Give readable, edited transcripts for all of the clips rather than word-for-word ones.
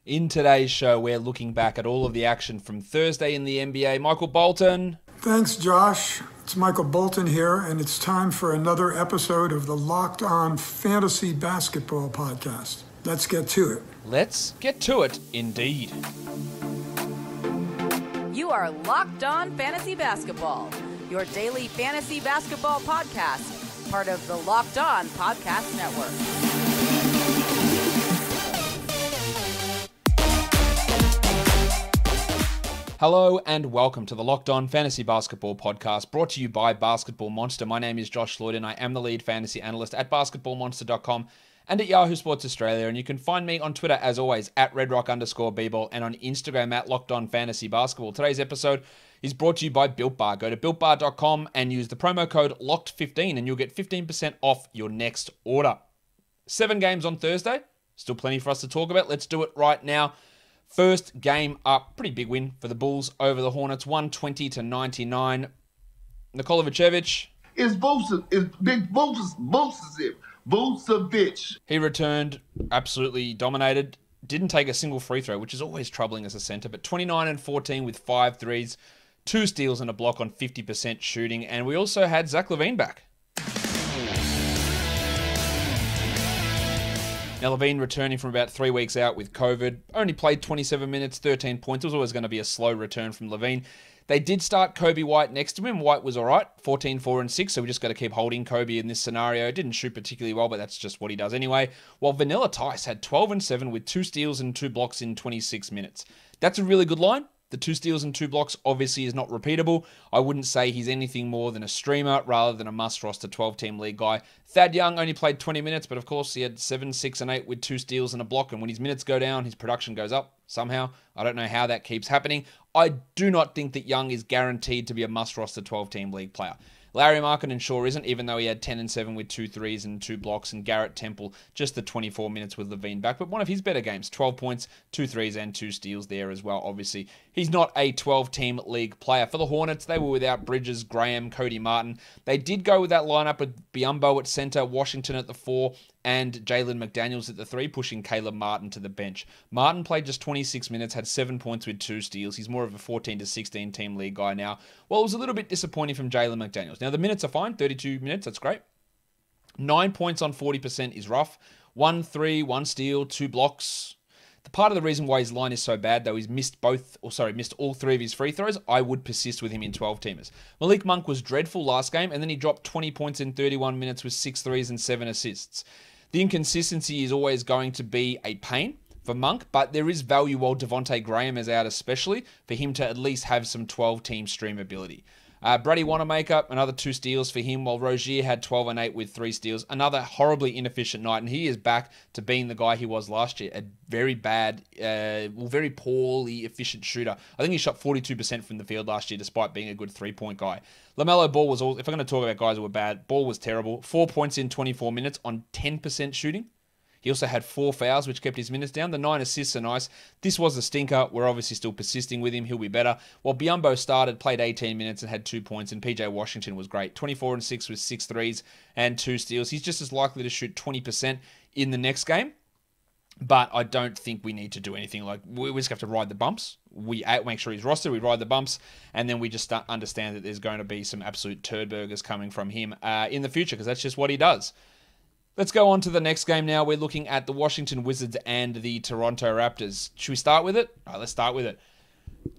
In today's show, we're looking back at all of the action from Thursday in the NBA. Michael Bolton. Thanks, Josh. It's Michael Bolton here, and it's time for another episode of the Locked On Fantasy Basketball Podcast. Let's get to it. Let's get to it, indeed. You are Locked On Fantasy Basketball, your daily fantasy basketball podcast, part of the Locked On Podcast Network. Hello and welcome to the Locked On Fantasy Basketball Podcast, brought to you by Basketball Monster. My name is Josh Lloyd and I am the lead fantasy analyst at basketballmonster.com and at Yahoo Sports Australia. And you can find me on Twitter, as always, at redrock_bball and on Instagram at Locked On Fantasy Basketball. Today's episode is brought to you by Built Bar. Go to builtbar.com and use the promo code LOCKED15 and you'll get 15% off your next order. 7 games on Thursday. Still plenty for us to talk about. Let's do it right now. First game up, pretty big win for the Bulls over the Hornets, 120-99. Nikola Vucevic. It's Big Vucevic. He returned, absolutely dominated. Didn't take a single free throw, which is always troubling as a center, but 29 and 14 with 5 threes, 2 steals and a block on 50% shooting. And we also had Zach LaVine back. Now, LaVine returning from about 3 weeks out with COVID, only played 27 minutes, 13 points. It was always going to be a slow return from LaVine. They did start Kobe White next to him. White was all right, 14, 4, and 6, so we just got to keep holding Kobe in this scenario. Didn't shoot particularly well, but that's just what he does anyway. While Vanilla Tice had 12 and 7 with 2 steals and 2 blocks in 26 minutes. That's a really good line. The 2 steals and 2 blocks obviously is not repeatable. I wouldn't say he's anything more than a streamer rather than a must-roster 12-team league guy. Thad Young only played 20 minutes, but of course he had 7, 6, and 8 with 2 steals and a block. And when his minutes go down, his production goes up somehow. I don't know how that keeps happening. I do not think that Young is guaranteed to be a must-roster 12-team league player. Larry Markkinen sure isn't, even though he had 10 and 7 with 2 threes and 2 blocks, and Garrett Temple just the 24 minutes with LaVine back. But one of his better games, 12 points, 2 threes and 2 steals there as well. Obviously, he's not a 12-team league player. For the Hornets, they were without Bridges, Graham, Cody Martin. They did go with that lineup with Biyombo at center, Washington at the 4, and Jalen McDaniels at the 3, pushing Caleb Martin to the bench. Martin played just 26 minutes, had 7 points with 2 steals. He's more of a 14 to 16 team league guy now. Well, it was a little bit disappointing from Jalen McDaniels. Now, the minutes are fine, 32 minutes, that's great. 9 points on 40% is rough. 1 3, 1 steal, 2 blocks. The part of the reason why his line is so bad, though, he's missed all 3 of his free throws. I would persist with him in 12-teamers. Malik Monk was dreadful last game, and then he dropped 20 points in 31 minutes with 6 threes and 7 assists. The inconsistency is always going to be a pain for Monk, but there is value while Devontae Graham is out, especially for him to at least have some 12-team stream ability. Brady Wanamaker, another 2 steals for him, while Rozier had 12 and 8 with 3 steals. Another horribly inefficient night, and he is back to being the guy he was last year. A very bad, very poorly efficient shooter. I think he shot 42% from the field last year, despite being a good 3-point guy. LaMelo Ball was all, if I'm going to talk about guys who were bad, Ball was terrible. 4 points in 24 minutes on 10% shooting. He also had 4 fouls, which kept his minutes down. The 9 assists are nice. This was a stinker. We're obviously still persisting with him. He'll be better. While Biyombo started, played 18 minutes and had 2 points, and PJ Washington was great. 24 and 6 with 6 threes and 2 steals. He's just as likely to shoot 20% in the next game. But I don't think we need to do anything. Like, we just have to ride the bumps. We make sure he's rostered, we ride the bumps, and then we just understand that there's going to be some absolute turd burgers coming from him in the future, because that's just what he does. Let's go on to the next game now. We're looking at the Washington Wizards and the Toronto Raptors. Should we start with it? All right, let's start with it.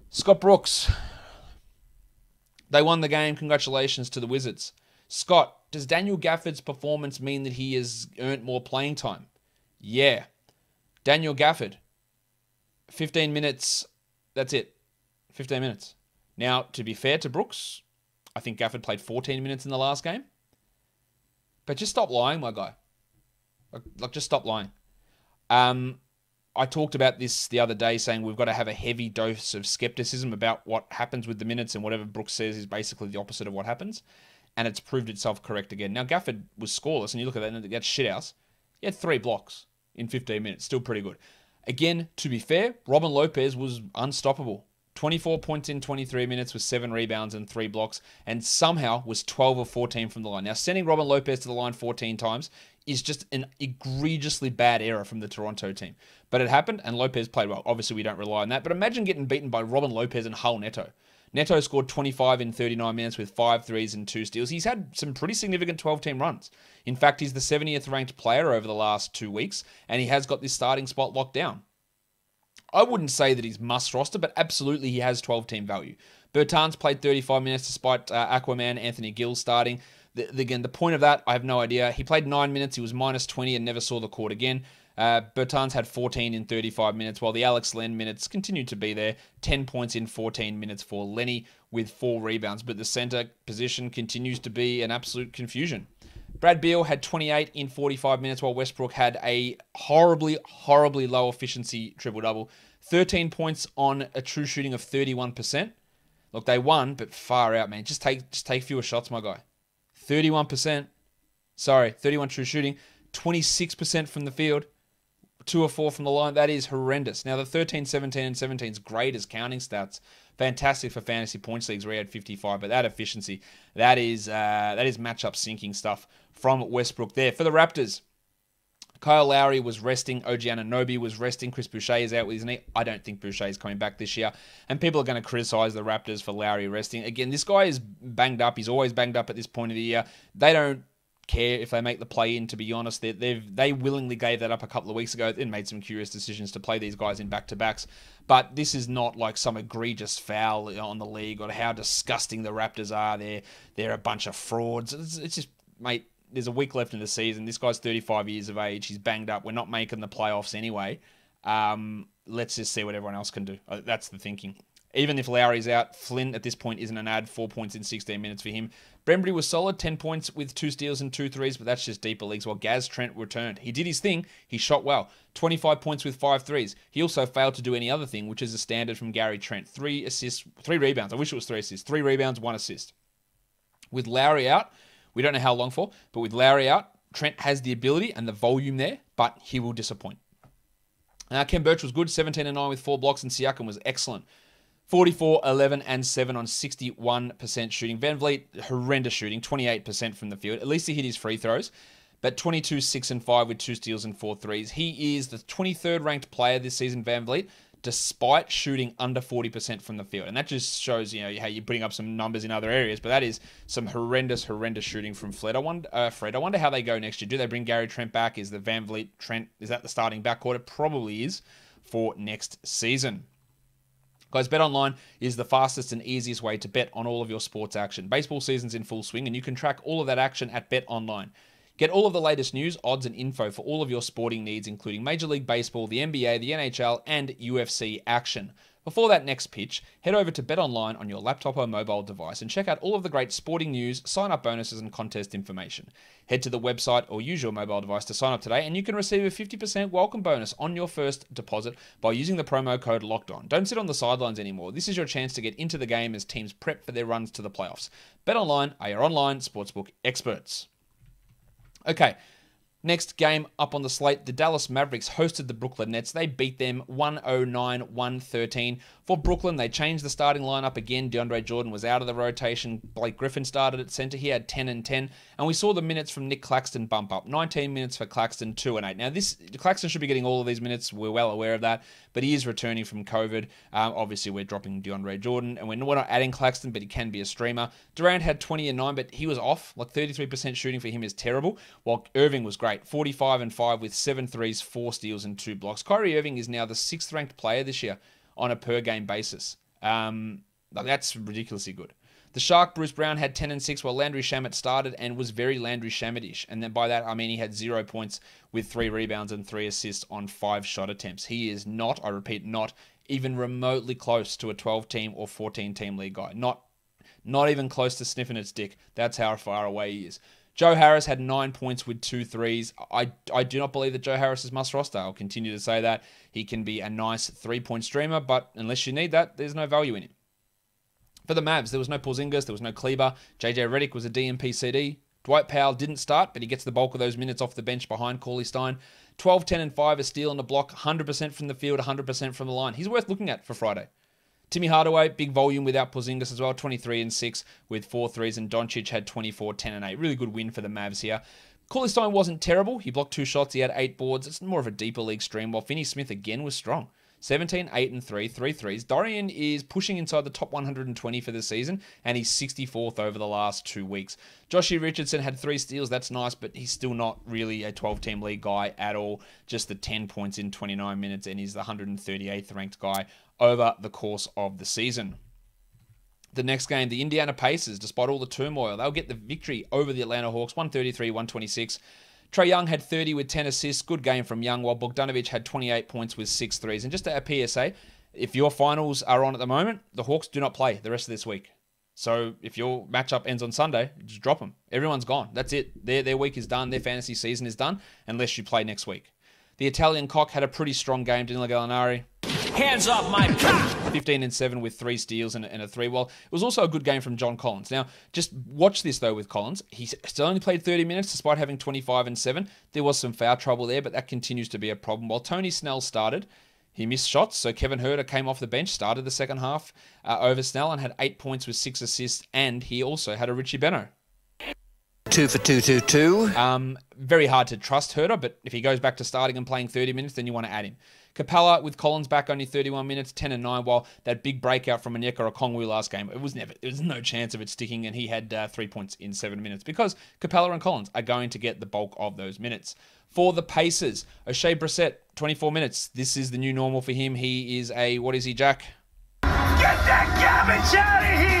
Scott Brooks. They won the game. Congratulations to the Wizards. Scott, does Daniel Gafford's performance mean that he has earned more playing time? Yeah. Daniel Gafford. 15 minutes. That's it. 15 minutes. Now, to be fair to Brooks, I think Gafford played 14 minutes in the last game. But just stop lying, my guy. Like, just stop lying. I talked about this the other day, saying we've got to have a heavy dose of skepticism about what happens with the minutes, and whatever Brooks says is basically the opposite of what happens. And it's proved itself correct again. Now, Gafford was scoreless, and you look at that, and that's shithouse. He had 3 blocks in 15 minutes. Still pretty good. Again, to be fair, Robin Lopez was unstoppable. 24 points in 23 minutes with 7 rebounds and 3 blocks, and somehow was 12 of 14 from the line. Now, sending Robin Lopez to the line 14 times is just an egregiously bad error from the Toronto team. But it happened, and Lopez played well. Obviously, we don't rely on that. But imagine getting beaten by Robin Lopez and Raul Neto. Neto scored 25 in 39 minutes with 5 threes and 2 steals. He's had some pretty significant 12-team runs. In fact, he's the 70th ranked player over the last 2 weeks, and he has got this starting spot locked down. I wouldn't say that he's must roster, but absolutely he has 12-team value. Bertans played 35 minutes despite Aquaman Anthony Gill starting. Again, the point of that, I have no idea. He played 9 minutes. He was minus 20 and never saw the court again. Bertans had 14 in 35 minutes, while the Alex Len minutes continued to be there. 10 points in 14 minutes for Lenny with 4 rebounds. But the center position continues to be an absolute confusion. Brad Beal had 28 in 45 minutes, while Westbrook had a horribly, horribly low efficiency triple-double. 13 points on a true shooting of 31%. Look, they won, but far out, man. Just take fewer shots, my guy. 31%. Sorry, 31 true shooting. 26% from the field. 2 or 4 from the line. That is horrendous. Now, the 13, 17, and 17 is great as counting stats. Fantastic for fantasy points leagues where he had 55. But that efficiency, that is matchup sinking stuff from Westbrook there. For the Raptors, Kyle Lowry was resting. OG Anunoby was resting. Chris Boucher is out with his knee. I don't think Boucher is coming back this year. And people are going to criticize the Raptors for Lowry resting. Again, this guy is banged up. He's always banged up at this point of the year. They don't care if they make the play-in, to be honest. They willingly gave that up a couple of weeks ago and made some curious decisions to play these guys in back-to-backs. But this is not like some egregious foul on the league or how disgusting the Raptors are. They're a bunch of frauds. It's just, mate, there's a week left in the season. This guy's 35 years of age. He's banged up. We're not making the playoffs anyway. Let's just see what everyone else can do. That's the thinking. Even if Lowry's out, Flynn at this point isn't an ad. 4 points in 16 minutes for him. Brembry was solid, 10 points with 2 steals and 2 threes, but that's just deeper leagues, while Gaz Trent returned. He did his thing. He shot well. 25 points with 5 threes. He also failed to do any other thing, which is a standard from Gary Trent. 3 assists, 3 rebounds. I wish it was 3 assists. 3 rebounds, 1 assist. With Lowry out, we don't know how long for, but with Lowry out, Trent has the ability and the volume there, but he will disappoint. Ken Birch was good, 17-9 with 4 blocks, and Siakam was excellent. 44, 11, and 7 on 61% shooting. Van Vliet, horrendous shooting, 28% from the field. At least he hit his free throws. But 22, 6, and 5 with 2 steals and 4 threes. He is the 23rd ranked player this season, Van Vliet, despite shooting under 40% from the field. And that just shows, how you're putting up some numbers in other areas. But that is some horrendous shooting from Fred. I wonder how they go next year. Do they bring Gary Trent back? Is the Van Vliet, Trent, is that the starting backcourt? It probably is for next season. Guys, BetOnline is the fastest and easiest way to bet on all of your sports action. Baseball season's in full swing, and you can track all of that action at BetOnline. Get all of the latest news, odds, and info for all of your sporting needs, including Major League Baseball, the NBA, the NHL, and UFC action. Before that next pitch, head over to BetOnline on your laptop or mobile device and check out all of the great sporting news, sign-up bonuses, and contest information. Head to the website or use your mobile device to sign up today, and you can receive a 50% welcome bonus on your first deposit by using the promo code LOCKEDON. Don't sit on the sidelines anymore. This is your chance to get into the game as teams prep for their runs to the playoffs. BetOnline are your online sportsbook experts. Okay. Next game up on the slate, the Dallas Mavericks hosted the Brooklyn Nets. They beat them 109-113. For Brooklyn, they changed the starting lineup again. DeAndre Jordan was out of the rotation. Blake Griffin started at center. He had 10 and 10. And we saw the minutes from Nick Claxton bump up. 19 minutes for Claxton, 2 and 8. Now, Claxton should be getting all of these minutes. We're well aware of that. But he is returning from COVID. Obviously, we're dropping DeAndre Jordan. And we're not adding Claxton, but he can be a streamer. Durant had 20 and 9, but he was off. Like 33% shooting for him is terrible. While Irving was great. 45 and 5 with 7 threes, 4 steals, and 2 blocks. Kyrie Irving is now the 6th ranked player this year on a per game basis. That's ridiculously good. The Shark, Bruce Brown, had 10 and 6 while Landry Shamet started and was very Landry Shamet-ish. And then by that, I mean he had 0 points with 3 rebounds and 3 assists on 5 shot attempts. He is not, I repeat, not even remotely close to a 12-team or 14-team league guy. Not even close to sniffing its dick. That's how far away he is. Joe Harris had 9 points with 2 threes. I do not believe that Joe Harris is must roster. I'll continue to say that. He can be a nice 3-point streamer, but unless you need that, there's no value in him. For the Mavs, there was no Porzingis, there was no Kleber. JJ Redick was a DNP CD. Dwight Powell didn't start, but he gets the bulk of those minutes off the bench behind Cauley Stein. 12, 10, and 5, a steal and a block, 100% from the field, 100% from the line. He's worth looking at for Friday. Timmy Hardaway, big volume without Porzingis as well, 23 and 6 with 4 threes, and Doncic had 24, 10 and 8. Really good win for the Mavs here. Cauley-Stein wasn't terrible. He blocked 2 shots. He had 8 boards. It's more of a deeper league stream, while Finney-Smith again was strong. 17, 8 and 3, 3 threes. Dorian is pushing inside the top 120 for the season, and he's 64th over the last 2 weeks. Joshie Richardson had 3 steals. That's nice, but he's still not really a 12-team league guy at all. Just the 10 points in 29 minutes, and he's the 138th ranked guy over the course of the season. The next game, the Indiana Pacers, despite all the turmoil, they'll get the victory over the Atlanta Hawks, 133-126. Trae Young had 30 with 10 assists. Good game from Young, while Bogdanovic had 28 points with 6 threes. And just a PSA, if your finals are on at the moment, the Hawks do not play the rest of this week. So if your matchup ends on Sunday, just drop them. Everyone's gone. That's it. Their week is done. Their fantasy season is done, unless you play next week. The Italian cock had a pretty strong game, Danilo Gallinari. Hands off my cock! 15 and 7 with 3 steals and a 3. Well, it was also a good game from John Collins. Now, just watch this, though, with Collins. He still only played 30 minutes despite having 25 and 7. There was some foul trouble there, but that continues to be a problem. While Tony Snell started, he missed shots, so Kevin Huerter came off the bench, started the second half over Snell, and had 8 points with 6 assists, and he also had a Richie Beno. 2 for 2. Very hard to trust Huerter, but if he goes back to starting and playing 30 minutes, then you want to add him. Capella with Collins back only 31 minutes, 10 and 9, while that big breakout from Onyeka Okongwu last game, there was no chance of it sticking, and he had 3 points in 7 minutes because Capella and Collins are going to get the bulk of those minutes. For the Pacers, O'Shea Brissett, 24 minutes. This is the new normal for him. He is what is he, Jack? Get that garbage out of here!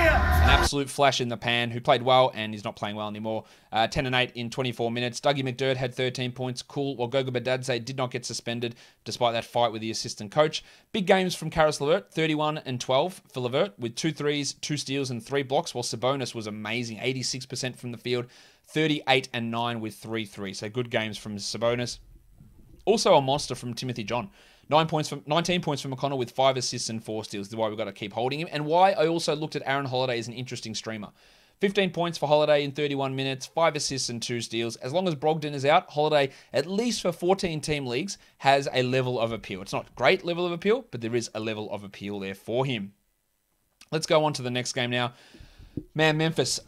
An absolute flash in the pan, who played well and is not playing well anymore. 10 and 8 in 24 minutes. Dougie McDermott had 13 points. Cool. While Goga Badadze did not get suspended despite that fight with the assistant coach. Big games from Karis LeVert, 31 and 12 for LeVert with 2 threes, 2 steals and 3 blocks, while Sabonis was amazing, 86% from the field, 38 and 9 with 3 threes. So good games from Sabonis. Also a monster from Timothy John. 19 points from McConnell with 5 assists and 4 steals. This is why we've got to keep holding him. And why I also looked at Aaron Holiday as an interesting streamer. 15 points for Holiday in 31 minutes, 5 assists and 2 steals. As long as Brogdon is out, Holiday, at least for 14-team leagues, has a level of appeal. It's not a great level of appeal, but there is a level of appeal there for him. Let's go on to the next game now. Man, Memphis,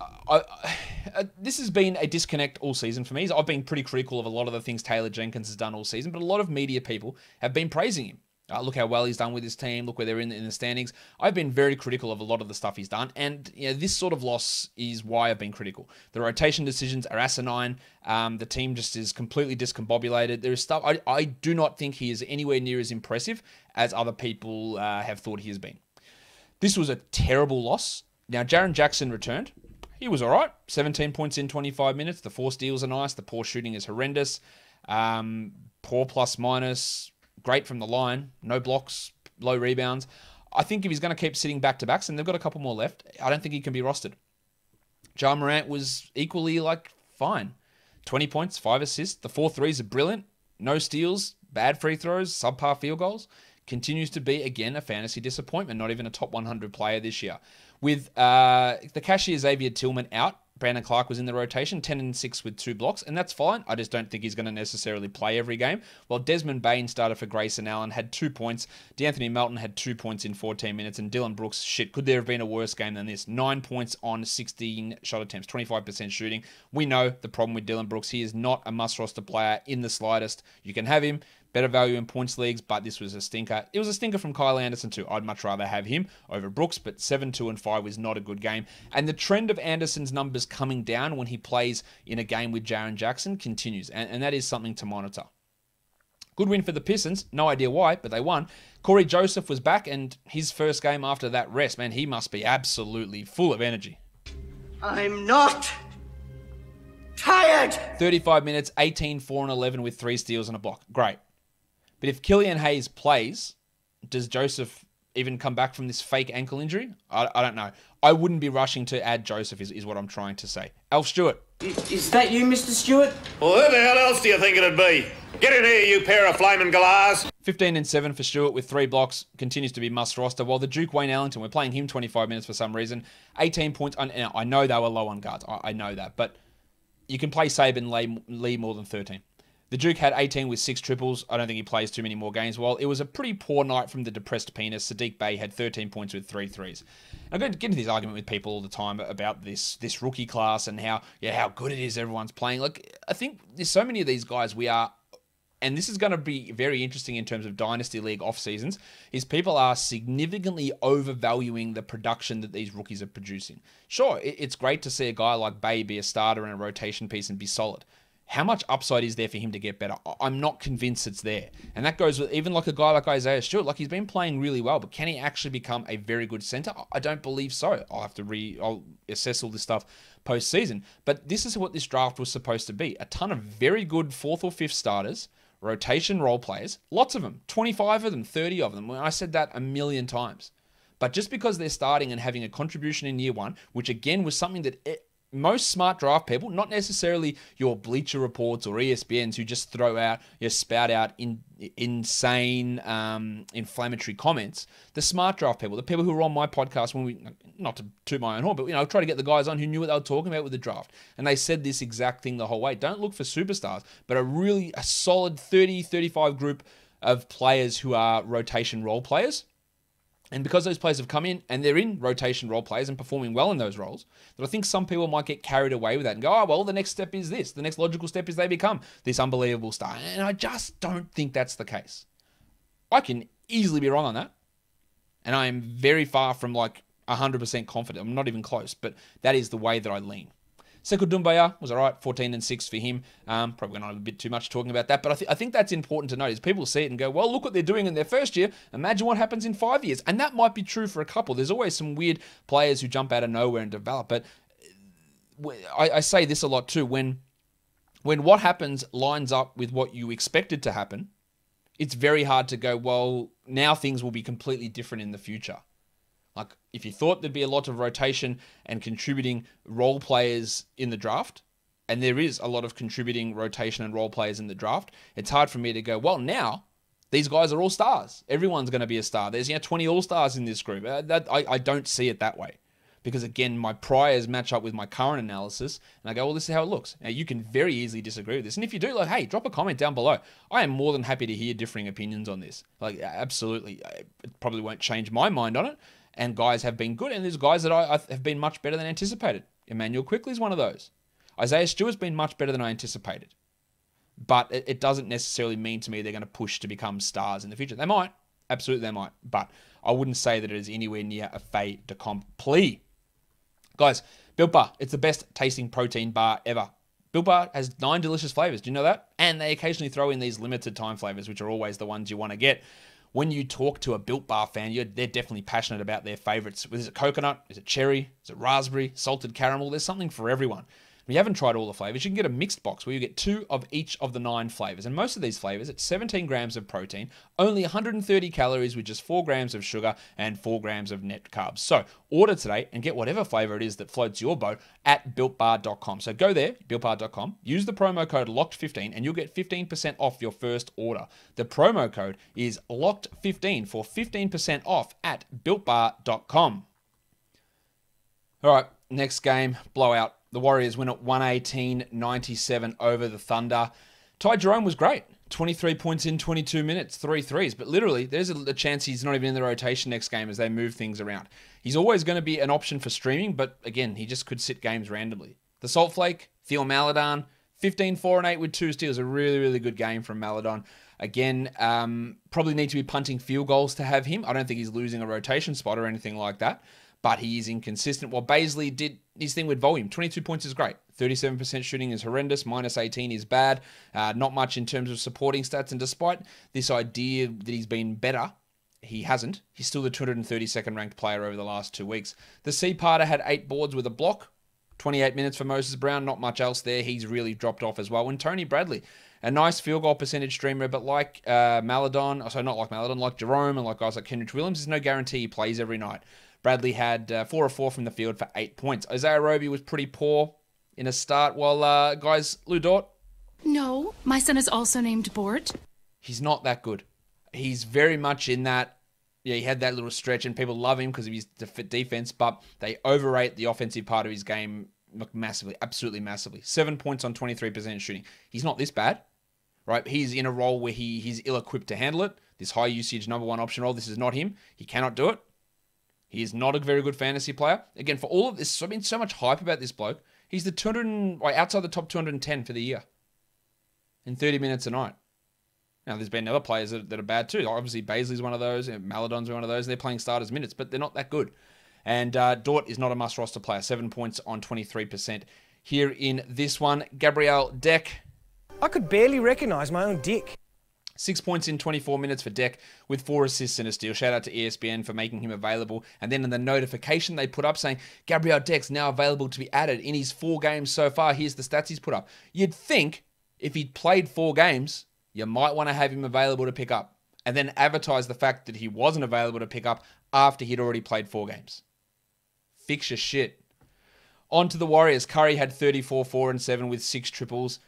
this has been a disconnect all season for me. I've been pretty critical of a lot of the things Taylor Jenkins has done all season, but a lot of media people have been praising him. Look how well he's done with his team. Look where they're in the standings. I've been very critical of a lot of the stuff he's done, and this sort of loss is why I've been critical. The rotation decisions are asinine. The team just is completely discombobulated. There is stuff I do not think he is anywhere near as impressive as other people have thought he has been. This was a terrible loss. Now, Jaren Jackson returned. He was all right. 17 points in 25 minutes. The 4 steals are nice. The poor shooting is horrendous. Poor plus minus. Great from the line. No blocks. Low rebounds. I think if he's going to keep sitting back-to-backs, and they've got a couple more left, I don't think he can be rostered. Ja Morant was equally, fine. 20 points, 5 assists. The 4 threes are brilliant. No steals. Bad free throws. Subpar field goals. Continues to be, again, a fantasy disappointment. Not even a top 100 player this year. With the cashier Xavier Tillman out, Brandon Clark was in the rotation, 10 and 6 with 2 blocks, and that's fine. I just don't think he's going to necessarily play every game. While Desmond Bain started for Grayson Allen, had 2 points. DeAnthony Melton had 2 points in 14 minutes, and Dylan Brooks, could there have been a worse game than this? 9 points on 16 shot attempts, 25% shooting. We know the problem with Dylan Brooks. He is not a must-roster player in the slightest. You can have him. Better value in points leagues, but this was a stinker. It was a stinker from Kyle Anderson too. I'd much rather have him over Brooks, but 7, 2, and 5 was not a good game. And the trend of Anderson's numbers coming down when he plays in a game with Jaren Jackson continues, and that is something to monitor. Good win for the Pistons. No idea why, but they won. Corey Joseph was back, and his first game after that rest, man, he must be absolutely full of energy. I'm not tired! 35 minutes, 18, 4, and 11 with 3 steals and a block. Great. But if Killian Hayes plays, does Joseph even come back from this fake ankle injury? I don't know. I wouldn't be rushing to add Joseph is what I'm trying to say. Alf Stewart. Is that you, Mr. Stewart? Well, who the hell else do you think it'd be? Get in here, you pair of flaming galahs. 15 and 7 for Stewart with 3 blocks. Continues to be must roster. While the Duke Wayne Ellington, we're playing him 25 minutes for some reason. 18 points. Now, I know they were low on guards. I know that. But you can play Saban Lee more than 13. The Duke had 18 with 6 triples. I don't think he plays too many more games. Well, it was a pretty poor night from the depressed penis. Sadiq Bey had 13 points with 3 threes. I'm going to get into this argument with people all the time about this rookie class and how good it is everyone's playing. Like, I think there's so many of these guys and this is going to be very interesting in terms of Dynasty League off seasons, is people are significantly overvaluing the production that these rookies are producing. Sure, it's great to see a guy like Bey be a starter and a rotation piece and be solid. How much upside is there for him to get better? I'm not convinced it's there. And that goes with even like a guy like Isaiah Stewart. Like, he's been playing really well, but can he actually become a very good center? I don't believe so. I'll assess all this stuff post-season. But this is what this draft was supposed to be. A ton of very good 4th or 5th starters, rotation role players, lots of them, 25 of them, 30 of them. I said that a million times. But just because they're starting and having a contribution in year one, which again was something that most smart draft people, not necessarily your Bleacher Reports or ESPNs who just spout out insane inflammatory comments. The smart draft people, the people who were on my podcast not to toot my own horn, but try to get the guys on who knew what they were talking about with the draft. And they said this exact thing the whole way. Don't look for superstars, but a solid 30, 35 group of players who are rotation role players. And because those players have come in and they're in rotation role players and performing well in those roles, that I think some people might get carried away with that and go, oh, well, the next step is this. The next logical step is they become this unbelievable star. And I just don't think that's the case. I can easily be wrong on that. And I am very far from 100% confident. I'm not even close, but that is the way that I lean. Sekou Doumbouya was all right, 14 and 6 for him. Probably went on a bit too much talking about that, but I think that's important to note is people see it and go, well, look what they're doing in their first year. Imagine what happens in 5 years. And that might be true for a couple. There's always some weird players who jump out of nowhere and develop. But I say this a lot too. When what happens lines up with what you expected to happen, it's very hard to go, well, now things will be completely different in the future. Like, if you thought there'd be a lot of rotation and contributing role players in the draft, and there is a lot of contributing rotation and role players in the draft, it's hard for me to go, well, now these guys are all stars. Everyone's going to be a star. There's 20 all-stars in this group. I don't see it that way. Because, again, my priors match up with my current analysis, and I go, well, this is how it looks. Now, you can very easily disagree with this. And if you do, hey, drop a comment down below. I am more than happy to hear differing opinions on this. Absolutely. It probably won't change my mind on it. And guys have been good, and there's guys that I have been much better than anticipated. Emmanuel Quickley is one of those. Isaiah Stewart's been much better than I anticipated. But it doesn't necessarily mean to me they're going to push to become stars in the future. They might. Absolutely they might. But I wouldn't say that it is anywhere near a fait accompli. Guys, Built Bar, it's the best tasting protein bar ever. Built Bar has 9 delicious flavors. Do you know that? And they occasionally throw in these limited time flavors, which are always the ones you want to get. When you talk to a Built Bar fan, they're definitely passionate about their favorites. Is it coconut? Is it cherry? Is it raspberry? Salted caramel? There's something for everyone. If you haven't tried all the flavors, you can get a mixed box where you get 2 of each of the 9 flavors. And most of these flavors, it's 17 grams of protein, only 130 calories with just 4 grams of sugar and 4 grams of net carbs. So order today and get whatever flavor it is that floats your boat at BuiltBar.com. So go there, BuiltBar.com, use the promo code LOCKED15 and you'll get 15% off your first order. The promo code is LOCKED15 for 15% off at BuiltBar.com. All right, next game, blowout. The Warriors win at 118-97 over the Thunder. Ty Jerome was great. 23 points in 22 minutes, 3 threes. But literally, there's a chance he's not even in the rotation next game as they move things around. He's always going to be an option for streaming, but again, he just could sit games randomly. The Salt Flake, Theo Maledon, 15, 4, and 8 with 2 steals. A really, really good game from Maledon. Again, probably need to be punting field goals to have him. I don't think he's losing a rotation spot or anything like that. But he is inconsistent. While Baisley did his thing with volume. 22 points is great. 37% shooting is horrendous. Minus 18 is bad. Not much in terms of supporting stats. And despite this idea that he's been better, he hasn't. He's still the 232nd ranked player over the last 2 weeks. The C-parter had 8 boards with a block. 28 minutes for Moses Brown. Not much else there. He's really dropped off as well. And Tony Bradley, a nice field goal percentage streamer, but like Maledon, so not like Maledon, like Jerome and like guys like Kendrick Williams, there's no guarantee he plays every night. Bradley had 4 of 4 from the field for 8 points. Isaiah Roby was pretty poor in a start, while guys, Lou Dort. No, my son is also named Bort. He's not that good. He's very much in that, he had that little stretch and people love him because of his defense, but they overrate the offensive part of his game massively, absolutely massively. 7 points on 23% shooting. He's not this bad, right? He's in a role where he's ill-equipped to handle it. This high-usage number one option role, this is not him. He cannot do it. He is not a very good fantasy player. Again, for all of this, I've been so much hype about this bloke. He's the outside the top 210 for the year in 30 minutes a night. Now, there's been other players that are bad too. Obviously, Baisley's one of those, and Maladon's one of those. They're playing starters minutes, but they're not that good. And Dort is not a must-roster player. 7 points on 23% here in this one. Gabriel Deck. I could barely recognise my own dick. 6 points in 24 minutes for Deck with 4 assists and a steal. Shout out to ESPN for making him available. And then in the notification they put up saying, Gabriel Deck's now available to be added in his 4 games so far. Here's the stats he's put up. You'd think if he'd played 4 games, you might want to have him available to pick up. And then advertise the fact that he wasn't available to pick up after he'd already played 4 games. Fix your shit. On to the Warriors. Curry had 34, 4 and 7 with 6 triples.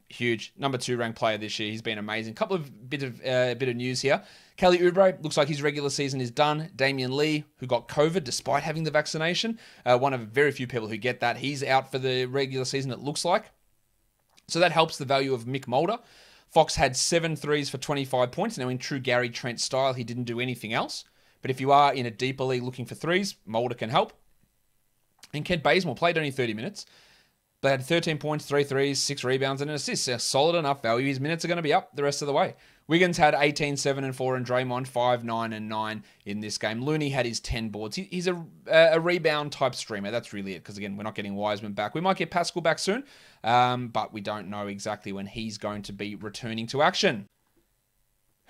Huge. Number 2 ranked player this year. He's been amazing. Couple of bit of news here. Kelly Oubre, looks like his regular season is done. Damian Lee, who got COVID despite having the vaccination. One of very few people who get that. He's out for the regular season, it looks like. So that helps the value of Mick Mulder. Fox had 7 threes for 25 points. Now in true Gary Trent style, he didn't do anything else. But if you are in a deeper league looking for threes, Mulder can help. And Kent Bazemore played only 30 minutes. They had 13 points, 3 threes, 6 rebounds, and an assist. A solid enough value. His minutes are going to be up the rest of the way. Wiggins had 18, 7 and 4, and Draymond 5, 9 and 9 in this game. Looney had his 10 boards. He's a rebound type streamer. That's really it, because again, we're not getting Wiseman back. We might get Pascal back soon, but we don't know exactly when he's going to be returning to action.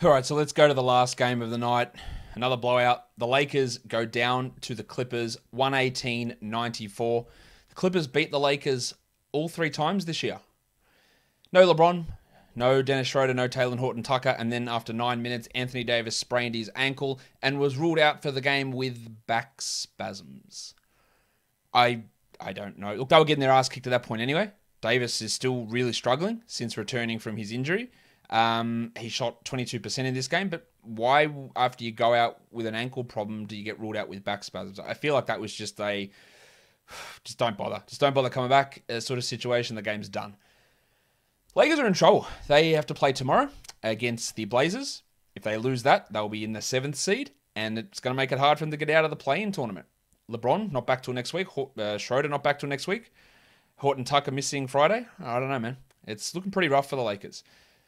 All right, so let's go to the last game of the night. Another blowout. The Lakers go down to the Clippers, 118-94. Clippers beat the Lakers all 3 times this year. No LeBron, no Dennis Schroeder, no Talen Horton-Tucker, and then after 9 minutes, Anthony Davis sprained his ankle and was ruled out for the game with back spasms. I don't know. Look, they were getting their ass kicked at that point anyway. Davis is still really struggling since returning from his injury. He shot 22% in this game, but why, after you go out with an ankle problem, do you get ruled out with back spasms? I feel like that was just don't bother. Just don't bother coming back sort of situation. The game's done. Lakers are in trouble. They have to play tomorrow against the Blazers. If they lose that, they'll be in the 7th seed, and it's going to make it hard for them to get out of the play-in tournament. LeBron, not back till next week. Schroeder, not back till next week. Horton-Tucker missing Friday. I don't know, man. It's looking pretty rough for the Lakers.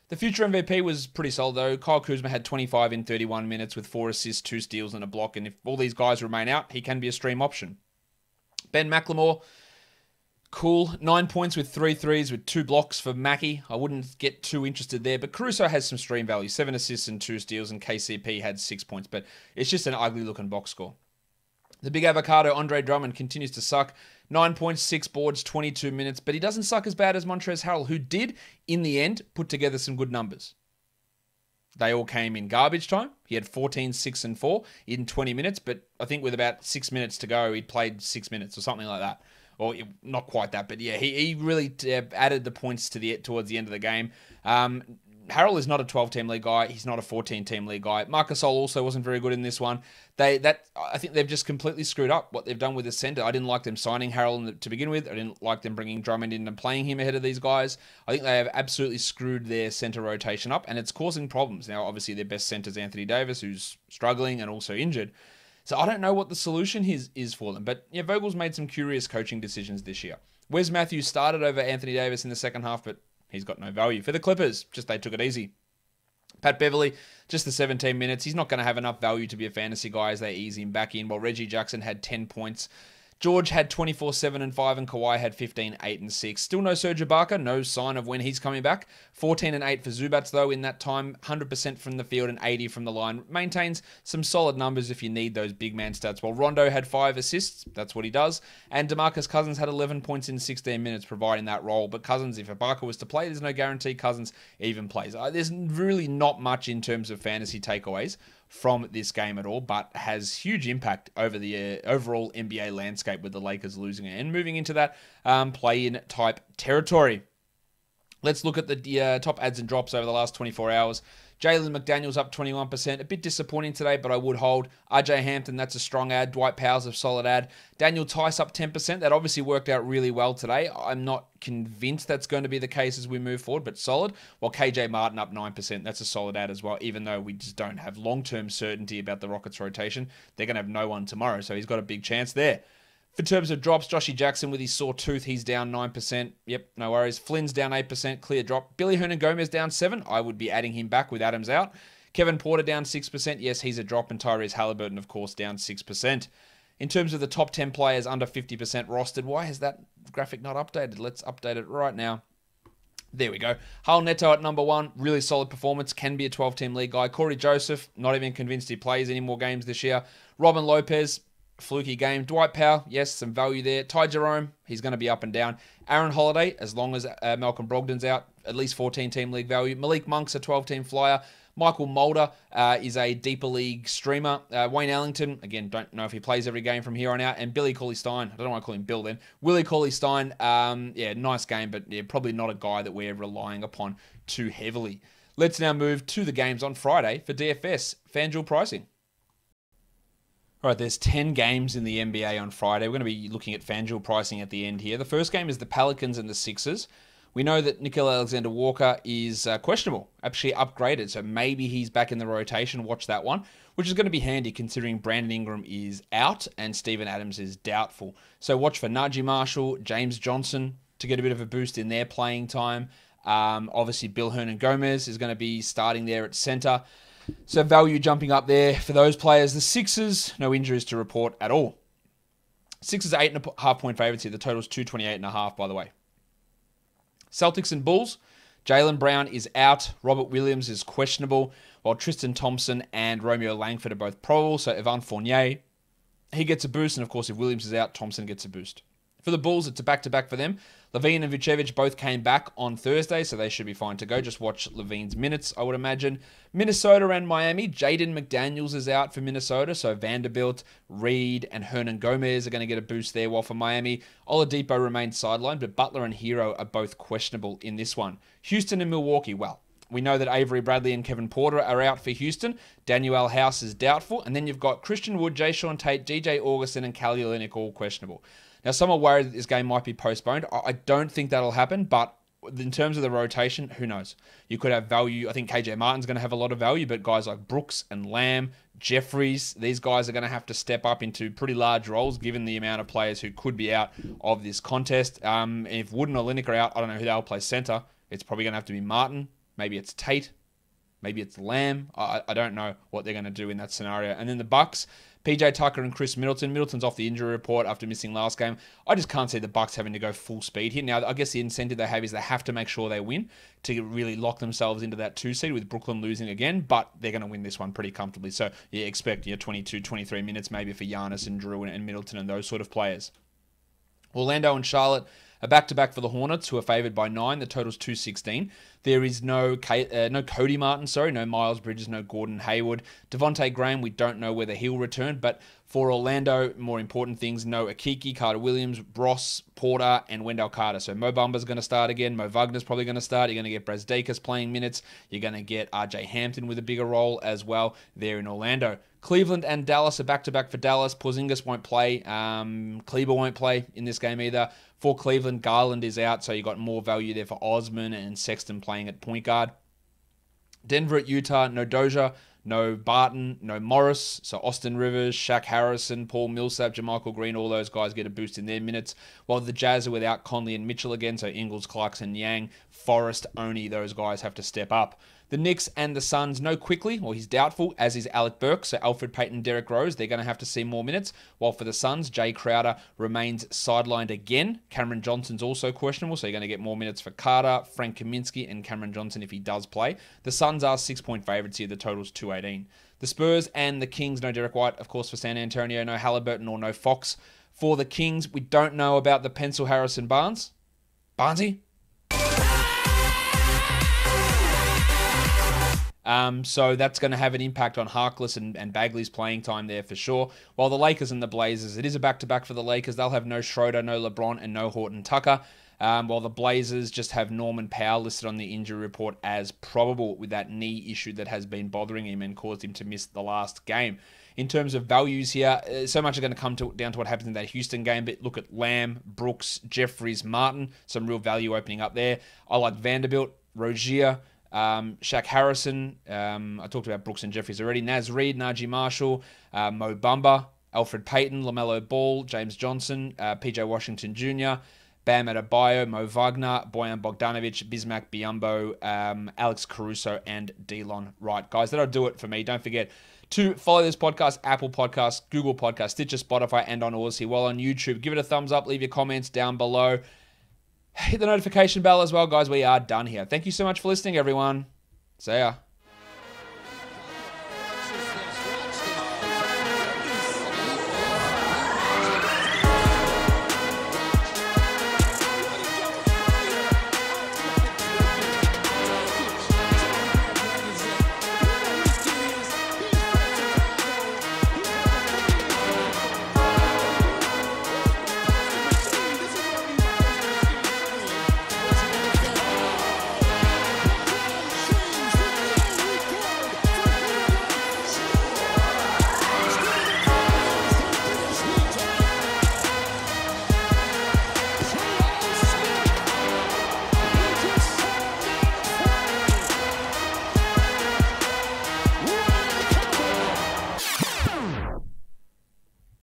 The future MVP was pretty solid, though. Kyle Kuzma had 25 in 31 minutes with 4 assists, 2 steals, and a block, and if all these guys remain out, he can be a stream option. Ben McLemore, cool. 9 points with 3 threes with 2 blocks for Mackie. I wouldn't get too interested there, but Caruso has some stream value. 7 assists and 2 steals, and KCP had 6 points, but it's just an ugly-looking box score. The big avocado, Andre Drummond, continues to suck. 9 points, 6 boards, 22 minutes, but he doesn't suck as bad as Montrezl Harrell, who did, in the end, put together some good numbers. They all came in garbage time. He had 14, 6, and 4 in 20 minutes, but I think with about 6 minutes to go, he'd played 6 minutes or something like that. Or not quite that, but yeah, he really added the points towards the end of the game. Harrell is not a 12-team league guy. He's not a 14-team league guy. Marc Gasol also wasn't very good in this one. I think they've just completely screwed up what they've done with the center. I didn't like them signing Harrell to begin with. I didn't like them bringing Drummond in and playing him ahead of these guys. I think they have absolutely screwed their center rotation up, and it's causing problems. Now, obviously, their best center is Anthony Davis, who's struggling and also injured. So I don't know what the solution is for them. But yeah, Vogel's made some curious coaching decisions this year. Wes Matthews started over Anthony Davis in the second half, but he's got no value. For the Clippers, just they took it easy. Pat Beverly, just the 17 minutes. He's not going to have enough value to be a fantasy guy as they ease him back in, while Reggie Jackson had 10 points. George had 24, 7 and 5, and Kawhi had 15, 8 and 6. Still no Serge Ibaka, no sign of when he's coming back. 14 and 8 for Zubats, though, in that time. 100% from the field and 80 from the line. Maintains some solid numbers if you need those big man stats. While Rondo had 5 assists, that's what he does. And DeMarcus Cousins had 11 points in 16 minutes, providing that role. But Cousins, if Ibaka was to play, there's no guarantee Cousins even plays. There's really not much in terms of fantasy takeaways from this game at all, but has huge impact over the overall NBA landscape with the Lakers losing it and moving into that play-in type territory. Let's look at the top adds and drops over the last 24 hours. Jalen McDaniels up 21%. A bit disappointing today, but I would hold. RJ Hampton, that's a strong ad. Dwight Powell's a solid ad. Daniel Tice up 10%. That obviously worked out really well today. I'm not convinced that's going to be the case as we move forward, but solid. While KJ Martin up 9%. That's a solid ad as well, even though we just don't have long-term certainty about the Rockets' rotation. They're going to have no one tomorrow, so he's got a big chance there. In terms of drops, Joshy Jackson with his sore tooth, he's down 9%. Yep, no worries. Flynn's down 8%, clear drop. Billy Hernan-Gomez down 7%. I would be adding him back with Adams out. Kevin Porter down 6%. Yes, he's a drop. And Tyrese Halliburton, of course, down 6%. In terms of the top 10 players under 50% rostered, why is that graphic not updated? Let's update it right now. There we go. Raul Neto at number 1. Really solid performance. Can be a 12-team league guy. Corey Joseph, not even convinced he plays any more games this year. Robin Lopez, fluky game. Dwight Powell, yes, some value there. Ty Jerome, he's going to be up and down. Aaron Holiday, as long as Malcolm Brogdon's out, at least 14-team league value. Malik Monk's a 12-team flyer. Michael Mulder is a deeper league streamer. Wayne Ellington, again, don't know if he plays every game from here on out. And Billy Cauley-Stein, I don't want to call him Bill then. Willie Cauley-Stein, yeah, nice game, but yeah, probably not a guy that we're relying upon too heavily. Let's now move to the games on Friday for DFS. FanDuel pricing. All right, there's 10 games in the NBA on Friday. We're going to be looking at FanDuel pricing at the end here. The first game is the Pelicans and the Sixers. We know that Nickeil Alexander-Walker is questionable, actually upgraded, so maybe he's back in the rotation. Watch that one, which is going to be handy considering Brandon Ingram is out and Steven Adams is doubtful. So watch for Najee Marshall, James Johnson to get a bit of a boost in their playing time. Obviously, Bill Hernan-Gomez is going to be starting there at center. So value jumping up there for those players. The Sixers, no injuries to report at all. Sixers 8.5 point favorites here. The total's 228.5, by the way. Celtics and Bulls. Jaylen Brown is out. Robert Williams is questionable, while Tristan Thompson and Romeo Langford are both probable. So Evan Fournier, he gets a boost. And of course, if Williams is out, Thompson gets a boost. For the Bulls, it's a back-to-back for them. LaVine and Vucevic both came back on Thursday, so they should be fine to go. Just watch LaVine's minutes, I would imagine. Minnesota and Miami. Jaden McDaniels is out for Minnesota, so Vanderbilt, Reed, and Hernan-Gomez are going to get a boost there. While for Miami, Oladipo remains sidelined, but Butler and Hero are both questionable in this one. Houston and Milwaukee, well, we know that Avery Bradley and Kevin Porter are out for Houston. Daniel House is doubtful. And then you've got Christian Wood, Jayshawn Tate, DJ Augustin, and Kelly Olynyk all questionable. Now, some are worried that this game might be postponed. I don't think that'll happen, but in terms of the rotation, who knows? You could have value. I think KJ Martin's going to have a lot of value, but guys like Brooks and Lamb, Jeffries, these guys are going to have to step up into pretty large roles given the amount of players who could be out of this contest. If Wood and Olynyk are out, I don't know who they'll play center. It's probably going to have to be Martin. Maybe it's Tate. Maybe it's Lamb. I don't know what they're going to do in that scenario. And then the Bucks, PJ Tucker and Chris Middleton. Middleton's off the injury report after missing last game. I just can't see the Bucks having to go full speed here. Now, I guess the incentive they have is they have to make sure they win to really lock themselves into that 2 seed with Brooklyn losing again, but they're going to win this one pretty comfortably. So, yeah, expect 22, 23 minutes maybe for Giannis and Drew and Middleton and those sort of players. Orlando and Charlotte, a back-to-back for the Hornets, who are favored by 9. The total's 216. There is no Cody Martin, no Miles Bridges, no Gordon Hayward. Devontae Graham, we don't know whether he'll return, but for Orlando, more important things, no Akiki, Carter Williams, Ross, Porter, and Wendell Carter. So Mo Bamba's going to start again. Mo Wagner's probably going to start. You're going to get Brazdeikis playing minutes. You're going to get RJ Hampton with a bigger role as well there in Orlando. Cleveland and Dallas are back-to-back for Dallas. Porzingis won't play. Kleber won't play in this game either. For Cleveland, Garland is out, so you got more value there for Osman and Sexton playing at point guard. Denver at Utah, no Dozier, no Barton, no Morris. So Austin Rivers, Shaq Harrison, Paul Millsap, JaMychal Green, all those guys get a boost in their minutes. While the Jazz are without Conley and Mitchell again, so Ingles, Clarkson, Yang, Forrest, Oni, those guys have to step up. The Knicks and the Suns, no Quickly, well, he's doubtful, as is Alec Burks. So Alfred Payton, Derrick Rose, they're going to have to see more minutes. While for the Suns, Jay Crowder remains sidelined again. Cameron Johnson's also questionable, so you're going to get more minutes for Carter, Frank Kaminsky, and Cameron Johnson if he does play. The Suns are 6-point favorites here. The total's 218. The Spurs and the Kings, no Derek White, of course, for San Antonio, no Halliburton or no Fox. For the Kings, we don't know about the Pencil Harrison Barnes. Barnesy? So that's going to have an impact on Harkless and Bagley's playing time there for sure. While the Lakers and the Blazers, it is a back-to-back for the Lakers. They'll have no Schroeder, no LeBron, and no Horton Tucker. while the Blazers just have Norman Powell listed on the injury report as probable with that knee issue that has been bothering him and caused him to miss the last game. In terms of values here, so much are going to come down to what happens in that Houston game, but look at Lamb, Brooks, Jeffries, Martin, some real value opening up there. I like Vanderbilt, Rozier, Shaq Harrison. I talked about Brooks and Jeffries already. Naz Reid, Najee Marshall, Mo Bamba, Alfred Payton, LaMelo Ball, James Johnson, PJ Washington Jr., Bam Adebayo, Mo Wagner, Bojan Bogdanovic, Bismack Biyombo, Alex Caruso, and Delon Wright. Guys, that'll do it for me. Don't forget to follow this podcast, Apple Podcasts, Google Podcasts, Stitcher, Spotify, and on Odyssey. While on YouTube, give it a thumbs up, leave your comments down below. Hit the notification bell as well, guys. We are done here. Thank you so much for listening, everyone. See ya.